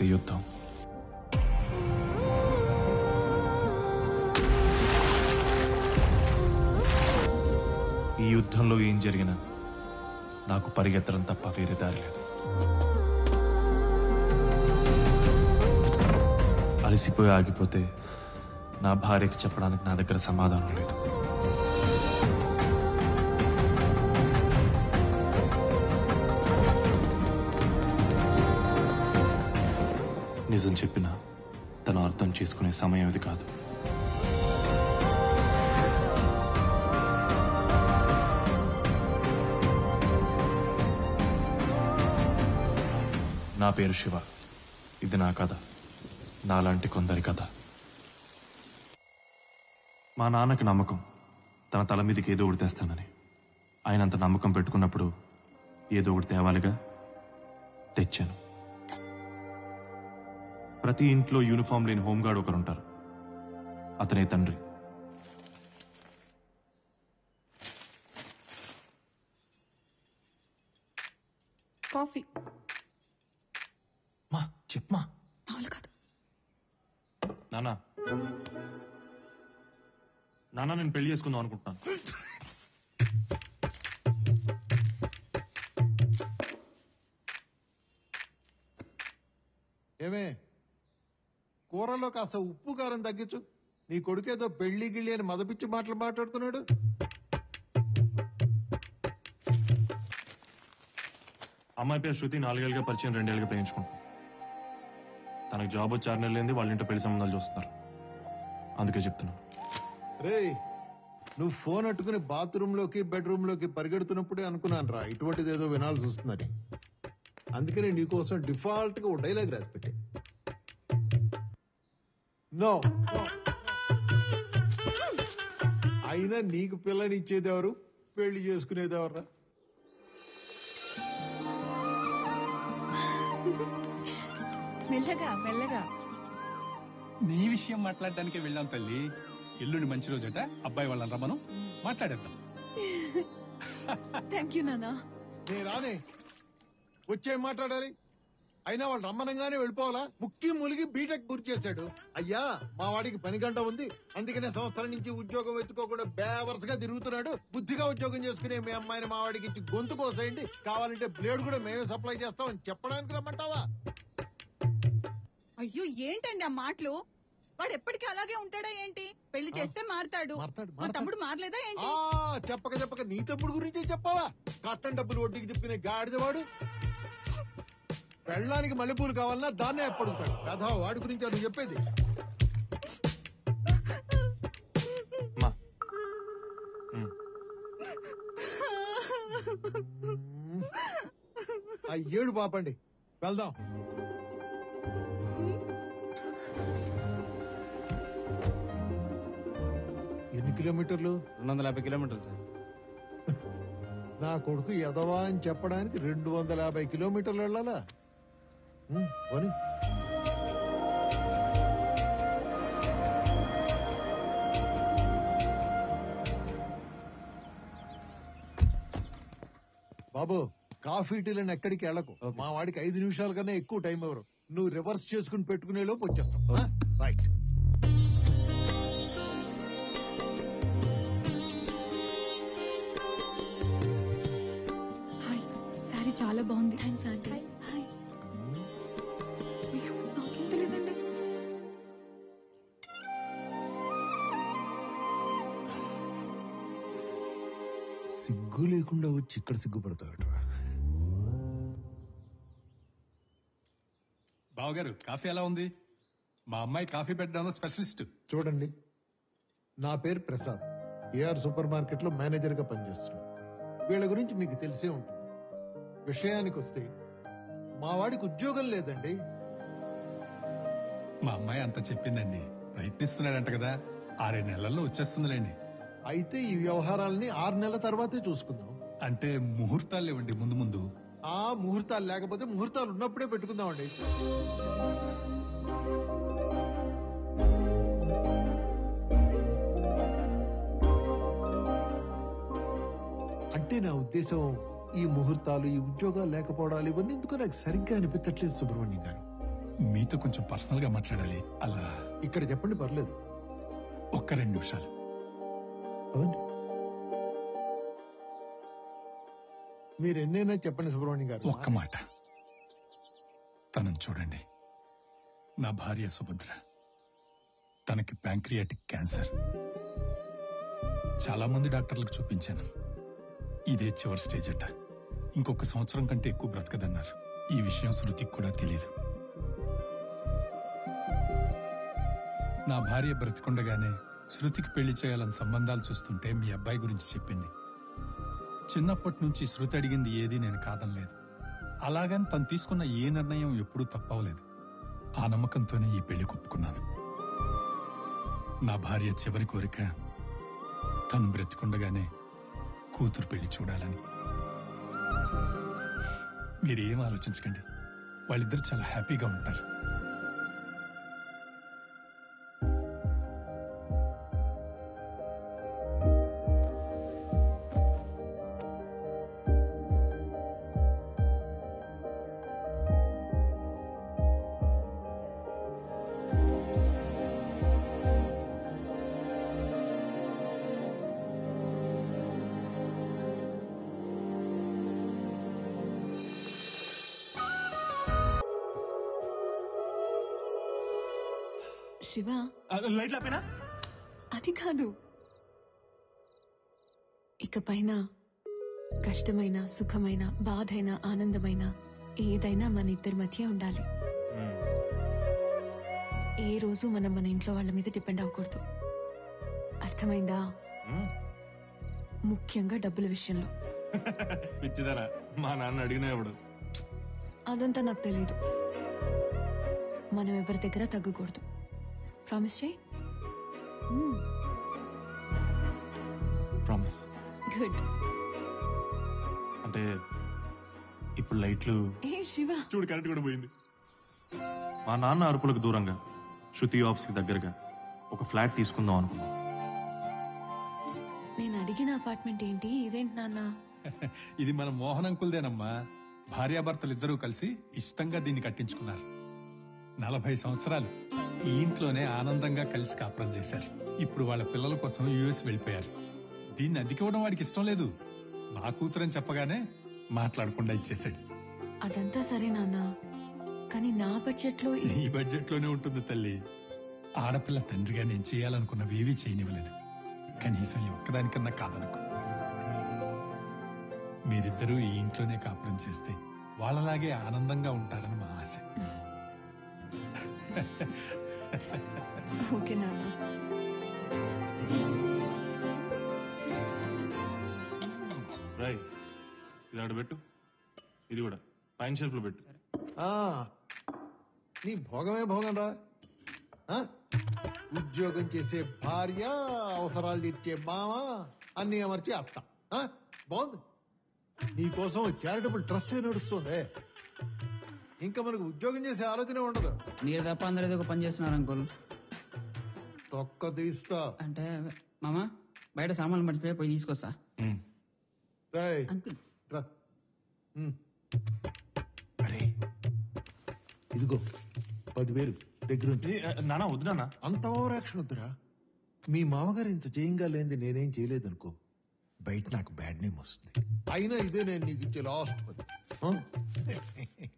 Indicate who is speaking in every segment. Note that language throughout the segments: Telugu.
Speaker 1: యుద్ధం. ఈ యుద్ధంలో ఏం జరిగినా నాకు పరిగెత్తడం తప్ప వేరే దారి లేదు. అలసిపోయి ఆగిపోతే నా భార్యకి చెప్పడానికి నా దగ్గర సమాధానం లేదు. నిజం చెప్పినా తను అర్థం చేసుకునే సమయం ఇది కాదు. నా పేరు శివ. ఇది నా కథ, నాలాంటి కొందరి కథ. మా నాన్నకి నమ్మకం తన తల మీదకి ఏదో ఒకటి తెస్తానని. ఆయన అంత నమ్మకం పెట్టుకున్నప్పుడు ఏదో ఒకటి తేవాలిగా. తెచ్చాను. ప్రతి ఇంట్లో యూనిఫామ్ లేని హోంగార్డ్ ఒకరుంటారు. అతనే తండ్రి.
Speaker 2: కాఫీ
Speaker 1: మా చెప్పమా.
Speaker 2: కాదు
Speaker 1: నానా నానా నేను పెళ్లి చేసుకుందాం అనుకుంటున్నాను.
Speaker 3: ఏమే, కూరలో కాస్త ఉప్పు కారం తగ్గించు. నీ కొడుకేదో పెళ్లి గిళ్ళి అని మదపిచ్చి మాటలు మాట్లాడుతున్నాడు.
Speaker 1: అమ్మాయి పేరు శృతి. 4 ఏళ్ళుగా పరిచయం, 2 ఏళ్ళుగా ప్రేమించుకుంటాం. తనకు జాబ్ వచ్చి 6 నెలలు అయింది. వాళ్ళ ఇంట్లో పెళ్లి సంబంధాలు చూస్తున్నారు. అందుకే చెప్తున్నాను.
Speaker 3: రేయ్, నువ్వు ఫోన్ అట్టుకుని బాత్రూమ్ లోకి బెడ్రూమ్ లోకి పరిగెడుతున్నప్పుడే అనుకున్నాను రా ఇటువంటిది ఏదో వినాల్సి వస్తుందని. అందుకనే నీకోసం డిఫాల్ట్ గా ఓ డైలాగ్ రాసి పెట్టే. నో, అయినా నీకు పిల్లనిచ్చేదెవరు, పెళ్లి చేసుకునేదెవర్రా?
Speaker 2: మెల్లగా మెల్లగా.
Speaker 4: నీ విషయం మాట్లాడడానికే వెళ్ళాం తల్లి. ఎల్లుండి మంచి రోజట, అబ్బాయి వాళ్ళని రమ్మను, మాట్లాడేద్దాం.
Speaker 2: థ్యాంక్ యూ నానా.
Speaker 3: నే రానే, వచ్చే మాట్లాడాలి. అయినా వాళ్ళు రమ్మనంగానే వెళ్ళిపోవాలా? ముక్కి ములిగి బీటెక్ పూర్తి చేశాడు. అయ్యా, మా వాడికి పని గంట ఉంది, అందుకనే సంవత్సరం నుంచి ఉద్యోగం ఎత్తుకోకుండా బేవర్స్ తిరుగుతున్నాడు. బుద్ధిగా ఉద్యోగం చేసుకునే మీ అమ్మాయిని మా వాడికి ఇచ్చి గొంతు కోసేయండి, కావాలంటే బ్లేడ్ కూడా మేమే సప్లై చేస్తామని చెప్పడానికి రమ్మంటావా?
Speaker 5: అయ్యో, ఏంటండి ఆ మాటలు? వాడు ఎప్పటికీ అలాగే ఉంటాడా ఏంటి? పెళ్లి చేస్తే మారతాడు. మా తమ్ముడు మారలేదా ఏంటి?
Speaker 3: చెప్పక చెప్పక నీ తమ్ముడు గురించి చెప్పావా? కట్టం డబ్బులు వడ్డీకి తిప్పిన గాడిదవాడు. పెళ్ళానికి మల్లెపూలు కావాలన్నా దాన్నే ఎప్పడుతాడు కదా. వాడి గురించి అది చెప్పేది. ఆ ఏడు పాపండి, వెళ్దాం. ఎన్ని కిలోమీటర్లు?
Speaker 4: 250 కిలోమీటర్లు సార్.
Speaker 3: నా కొడుకు ఎదవా అని చెప్పడానికి 250 కిలోమీటర్లు వెళ్ళాలా? పోనీ. బాబు, కాఫీ టీలను ఎక్కడికి వెళ్ళకు. మా వాడికి 5 నిమిషాల కన్నా ఎక్కువ టైం ఎవరు. నువ్వు రివర్స్ చేసుకుని పెట్టుకునే లోపు వచ్చేస్తాం. రైట్.
Speaker 2: హాయ్, సారీ చాలా బాగుంది. Thanks aunty. హాయ్. అయ్యో, నాకేం తెలియదండి.
Speaker 3: సిగ్గు లేకుండా వచ్చి ఇక్కడ సిగ్గుపడతాడు.
Speaker 4: బావగారు, కాఫీ ఎలా ఉంది? మా అమ్మాయి కాఫీ పెట్టడంలో స్పెషలిస్ట్.
Speaker 3: చూడండి, నా పేరు ప్రసాద్. ఏఆర్ సూపర్ మార్కెట్ లో మేనేజర్ గా పనిచేస్తున్నాను. వీళ్ళ గురించి మీకు తెలిసే ఉంటుంది. విషయానికి వస్తే మా వాడికి ఉద్యోగం లేదండి.
Speaker 4: మా అమ్మాయి అంత చెప్పిందండి. ప్రయత్నిస్తున్నాడంట కదా, 6 నెలల్లో వచ్చేస్తుందిలేండి.
Speaker 3: అయితే ఈ వ్యవహారాలని 6 నెలల తర్వాతే చూసుకుందాం.
Speaker 4: అంటే ముహూర్తాలు ఇవ్వండి ముందు ముందు.
Speaker 3: ఆ ముహూర్తాలు లేకపోతే ముహూర్తాలు ఉన్నప్పుడే పెట్టుకుందామండి. అంటే నా ఉద్దేశం, ఈ ముహూర్తాలు, ఈ ఉద్యోగాలు లేకపోవడాలు ఇవన్నీ ఎందుకో నాకు సరిగ్గా అనిపించట్లేదు సుబ్రహ్మణ్యం గారు.
Speaker 4: మీతో కొంచెం పర్సనల్ గా మాట్లాడాలి. అలా
Speaker 3: ఇక్కడ చెప్పండి, పర్లేదు.
Speaker 4: ఒక్క 2 నిమిషాలు.
Speaker 3: అవును. మీరు ఎన్నైనా చెప్పండి సుబ్రహ్మణ్యం గారు.
Speaker 4: ఒక్క మాట. తనని చూడండి. నా భార్య సుభద్ర. తనకి ప్యాంక్రియాటిక్ క్యాన్సర్. చాలా మంది డాక్టర్లకు చూపించాను. ఇదే చివరి స్టేజ్ అట. ఇంకొక సంవత్సరం కంటే ఎక్కువ బ్రతకదన్నారు. ఈ విషయం శృతికి కూడా తెలీదు. నా భార్య బ్రతికుండగానే శృతికి పెళ్లి చేయాలని సంబంధాలు చూస్తుంటే మీ అబ్బాయి గురించి చెప్పింది. చిన్నప్పటి నుంచి శృతి అడిగింది ఏదీ నేను కాదనలేదు. అలాగని తను తీసుకున్న ఏ నిర్ణయం ఎప్పుడూ తప్పవలేదు. ఆ నమ్మకంతోనే ఈ పెళ్లి ఒప్పుకున్నాను. నా భార్య చివరి కోరిక తను బ్రతికుండగానే కూతురు పెళ్లి చూడాలని. మీరేం ఆలోచించకండి. వాళ్ళిద్దరు చాలా హ్యాపీగా ఉంటారు.
Speaker 2: శివ,
Speaker 1: లైట్లు ఆపేనా?
Speaker 2: అది కాదు. ఇకపైన కష్టమైన, సుఖమైన, బాధైన, ఆనందమైన ఏదైనా మన ఇద్దరి మధ్య ఉండాలి. ఏ రోజు మనం మన ఇంట్లో వాళ్ళ మీద డిపెండ్ అవ్వకూడదు. అర్థమైందా? ముఖ్యంగా డబ్బుల విషయంలో.
Speaker 1: పిచ్చిదారా, మా నాన్న అడిగినా ఎవడు.
Speaker 2: అదంతా నాకు తెలియదు. మనం ఎవరి దగ్గర తగ్గకూడదు. ప్రామిస్ చేయి.
Speaker 1: ప్రామిస్.
Speaker 2: గుడ్.
Speaker 1: అంటే ఇప్పుడు లైట్లు
Speaker 2: ఏ శివ,
Speaker 1: చూడు, కరెంట్ కూడా పోయింది. మా నాన్న అరుపులకు దూరంగా, శృతి ఆఫీస్కి దగ్గరగా ఒక ఫ్లాట్ తీసుకుందాం అనుకున్నాం.
Speaker 2: నేను అడిగిన అపార్ట్మెంట్ ఏంటి? ఇదేంటి నాన్న?
Speaker 4: ఇది మన మోహన్ అంకుల్దేనమ్మా. భార్యాభర్తలిద్దరూ కలిసి ఇష్టంగా దీన్ని కట్టించుకున్నారు. 40 సంవత్సరాలు ఈ ఇంట్లోనే ఆనందంగా కలిసి కాపురం చేశారు. ఇప్పుడు వాళ్ళ పిల్లల కోసం యుఎస్ వెళ్ళిపోయారు. దీన్ని అద్దెకివ్వడం వాడికి ఇష్టం లేదు. నా కూతురని చెప్పగానే మాట్లాడకుండా ఇచ్చేశాడు.
Speaker 2: అదంతా సరే నాన్న, కానీ నా బడ్జెట్లో
Speaker 4: ఈ బడ్జెట్ లోనే ఉంటుంది తల్లి. ఆడపిల్ల తండ్రిగా నేను చేయాలనుకున్నవి ఏవీ చేయనివ్వలేదు. కనీసం ఈ ఒక్కదానికన్నా కాదనుకో. మీరిద్దరూ ఈ ఇంట్లోనే కాపురం చేస్తే వాళ్ళలాగే ఆనందంగా ఉంటారని మా ఆశ.
Speaker 2: ఓకే నాన్న.
Speaker 1: రాయ్, ఇది ఆడ పెట్టు. ఇది కూడా పైన షెల్ఫ్ లో పెట్టు.
Speaker 3: ఆ, నీ భోగమే భోగం రా. ఆ? ఉద్యోగం చేసే భార్య, అవసరాలు తీర్చే మామ, అన్ని అమర్చి అత్త. ఆ? బాగుంది. నీకోసం చారిటబుల్ ట్రస్ట్ నడుస్తుంది. ఇంకా మనకు ఉద్యోగం చేసే ఆలోచన ఉండదు.
Speaker 6: మీరు తప్ప అందరూ ఏదో ఒక పని చేస్తున్నారు అంకుల్.
Speaker 3: తొక్క తీస్తా.
Speaker 6: అంటే మామ బయట సామాన్లు మర్చిపోయి పోయి తీసుకొస్తా.
Speaker 3: రాయ్
Speaker 6: అంకుల్
Speaker 3: రా. అరే ఇదిగో 10,000 దగ్గరుంటే.
Speaker 1: నానా వద్దు నాన్న.
Speaker 3: అంత ఓవర్ యాక్షన్ వద్దురా. మీ మామగారు ఇంత చేయంగా లేనిది నేనేం చేయలేదనుకో, బయట నాకు బ్యాడ్ నేమ్ వస్తుంది. అయినా ఇదే నేను నీకు ఇచ్చే లాస్ట్ 10.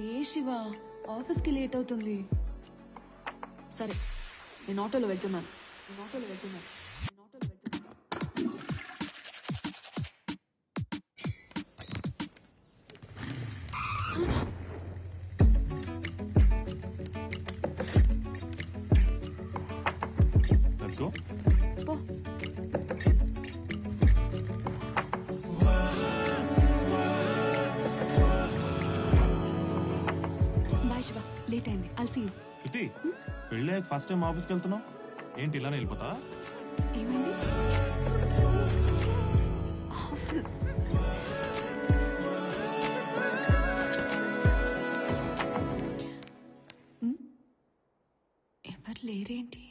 Speaker 2: లే శివ, ఆఫీస్కి లేట్ అవుతుంది. సరే, నేను ఆటోలో వెళ్తున్నాను.
Speaker 1: Let's go.
Speaker 2: పో. బాయ్ శివ, లేట్ అయింది. I'll see you.
Speaker 1: శృతి, పెళ్ళాక ఫస్ట్ టైం ఆఫీస్కి వెళ్తున్నావు ఏంటి ఇలానే వెళ్ళిపోతా?
Speaker 2: ఏమైంది? ఆఫీస్. ఎవరు లేరేంటి?